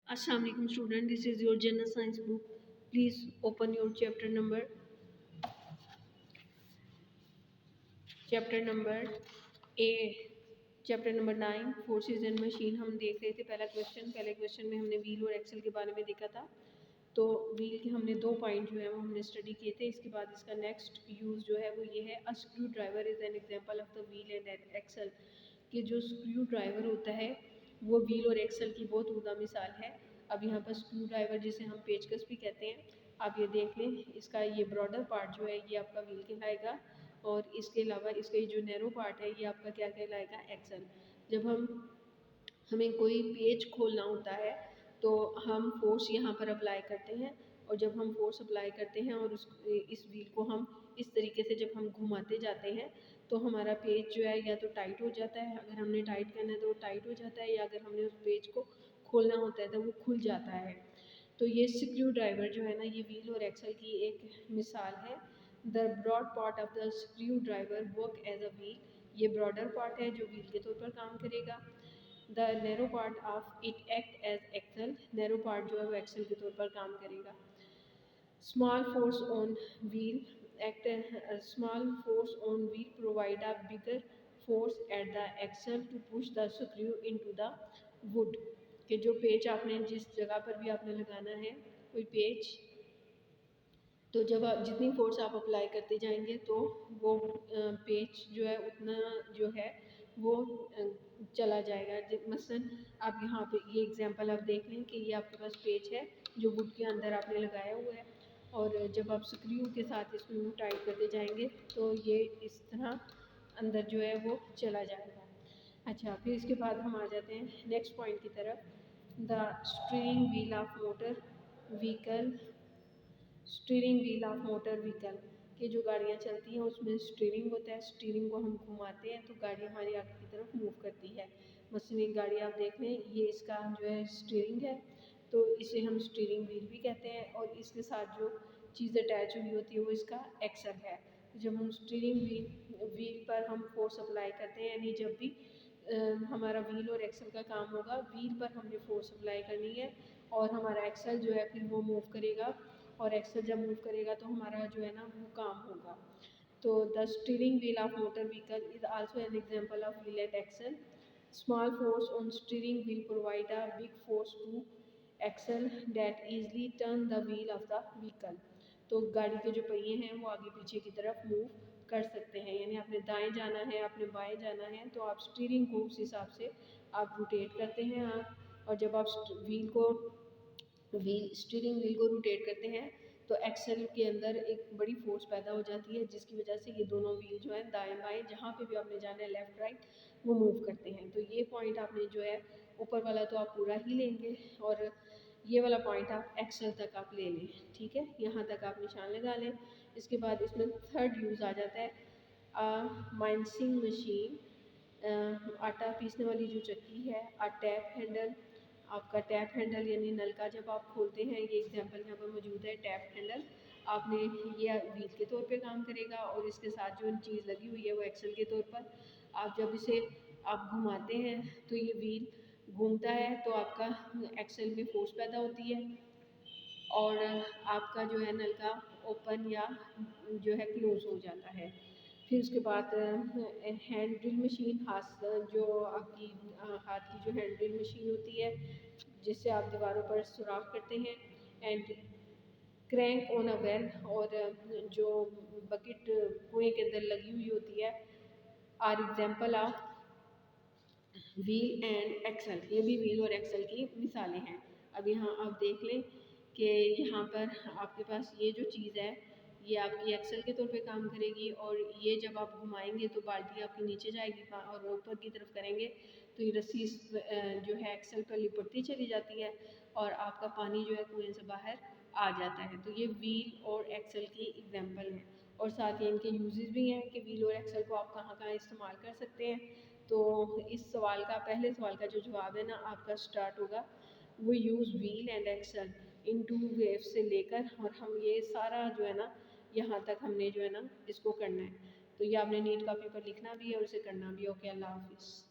Assalamu alaikum student, this is your general science book. Please open your chapter number 8, chapter number 9 forces and machine. हम देख रहे थे पहले question में हमने व्हील और एक्सल के बारे में देखा था। तो व्हील के हमने 2 पॉइंट जो है वो हमने स्टडी किए थे। इसके बाद इसका नेक्स्ट यूज़ जो है वो ये है, a screwdriver is an example of the wheel and axle. कि जो स्क्रू ड्राइवर होता है वो व्हील और एक्सल की बहुत उम्दा मिसाल है। अब यहाँ पर स्क्रू ड्राइवर जिसे हम पेचकस भी कहते हैं, आप ये देख लें, इसका ये ब्रॉडर पार्ट जो है ये आपका व्हील कहलाएगा और इसके अलावा इसका ये जो नैरो पार्ट है ये आपका क्या कहलाएगा, एक्सल। जब हमें कोई पेज खोलना होता है तो हम फोर्स यहाँ पर अप्लाई करते हैं, और जब हम फोर्स अप्लाई करते हैं और इस व्हील को हम इस तरीके से जब हम घुमाते जाते हैं तो हमारा पेज जो है या तो टाइट हो जाता है, अगर हमने टाइट करना है तो वो टाइट हो जाता है, या अगर हमने उस पेज को खोलना होता है तो वो खुल जाता है। तो ये स्क्रू ड्राइवर जो है ना, ये व्हील और एक्सल की एक मिसाल है। The broad part of the screwdriver work as a wheel, ये ब्रॉडर पार्ट है जो व्हील के तौर पर काम करेगा। The narrow part of it act as axle, narrow part जो है वो एक्सल के तौर पर काम करेगा। Small force on wheel small force on wheel provide a bigger force at the axle to push the screw into the wood। कि जो पेच आपने जिस जगह पर भी आपने लगाना है कोई पेच, तो जब आप जितनी फोर्स आप अप्लाई करते जाएंगे तो वो पेच जो है उतना जो है वो चला जाएगा। मसलन आप यहाँ पे ये एग्जांपल आप देख लें कि ये आपके पास पेच है जो वुड के अंदर आपने लगाया हुआ है, और जब आप स्क्रू के साथ इसको टाइट करते जाएंगे तो ये इस तरह अंदर जो है वो चला जाएगा। अच्छा, फिर इसके बाद हम आ जाते हैं नेक्स्ट पॉइंट की तरफ। The steering wheel of motor vehicle, steering wheel of motor vehicle की जो गाड़ियाँ चलती हैं उसमें स्टीयरिंग होता है। स्टीयरिंग को हम घुमाते हैं तो गाड़ी हमारी आगे की तरफ मूव करती है। मसलन एक गाड़ी आप देख लें, ये इसका जो है स्टीयरिंग है, तो इसे हम स्टीयरिंग व्हील भी कहते हैं, और इसके साथ जो चीज़ अटैच हुई होती है वो इसका एक्सल है। जब हम स्टीयरिंग व्हील पर हम फोर्स अप्लाई करते हैं, यानी जब भी हमारा व्हील और एक्सल का काम होगा, व्हील पर हमने फोर्स अप्लाई करनी है और हमारा एक्सल जो है फिर वो मूव करेगा, और एक्सल जब मूव करेगा तो हमारा जो है ना वो काम होगा। तो the steering wheel of motor vehicle is also an example of wheel and axle. Small force on steering wheel provide a big force to axle that easily turn the wheel of the vehicle. तो गाड़ी के जो पहिए हैं वो आगे पीछे की तरफ मूव कर सकते हैं, यानी आपने दाएं जाना है, आपने बाएं जाना है, तो आप स्टीयरिंग को उस हिसाब से आप रोटेट करते हैं और जब आप स्टीयरिंग व्हील को रोटेट करते हैं तो एक्सल के अंदर एक बड़ी फोर्स पैदा हो जाती है, जिसकी वजह से ये दोनों व्हील जो है दाएं बाएं जहाँ पे भी आपने जाना है, लेफ़्ट राइट, वो मूव करते हैं। तो ये पॉइंट आपने जो है ऊपर वाला तो आप पूरा ही लेंगे, और ये वाला पॉइंट आप एक्सल तक आप ले लें, ठीक है, यहाँ तक आप निशान लगा लें। इसके बाद इसमें थर्ड यूज़ आ जाता है माइंसिंग मशीन, आटा पीसने वाली जो चक्की है। अ टैप हैंडल, आपका टैप हैंडल यानी नल का जब आप खोलते हैं, ये एग्जांपल यहाँ पर मौजूद है, टैप हैंडल आपने ये व्हील के तौर पे काम करेगा, और इसके साथ जो चीज़ लगी हुई है वो एक्सल के तौर पर। आप जब इसे आप घुमाते हैं तो ये व्हील घूमता है, तो आपका एक्सल में फोर्स पैदा होती है और आपका जो है नल का ओपन या जो है क्लोज हो जाता है। फिर उसके बाद हैंड ड्रिल मशीन, हाथ जो आपकी हाथ की जो हैंड ड्रिल मशीन होती है जिससे आप दीवारों पर सुराख करते हैं। And crank on a well, और जो बकेट कुएं के अंदर लगी हुई होती है, are example of wheel and axle, ये भी व्हील और एक्सल की मिसालें हैं। अब यहाँ आप देख लें कि यहाँ पर आपके पास ये जो चीज़ है ये आपकी एक्सल के तौर पे काम करेगी, और ये जब आप घुमाएंगे तो बाल्टी आपके नीचे जाएगी और ऊपर की तरफ करेंगे तो ये रस्सी जो है एक्सल पर लिपटती चली जाती है और आपका पानी जो है कुएं से बाहर आ जाता है। तो ये व्हील और एक्सल की एग्जाम्पल है, और साथ ही इनके यूजेस भी हैं कि व्हील और एक्सल को आप कहाँ कहाँ इस्तेमाल कर सकते हैं। तो इस सवाल का, पहले सवाल का जो जवाब है ना आपका स्टार्ट होगा, वो use wheel and axle in two wave से लेकर, और हम ये सारा जो है ना यहाँ तक हमने जो है ना इसको करना है। तो ये आपने नीट का पेपर लिखना भी है और उसे करना भी है। ओके, अल्लाह हाफिज़।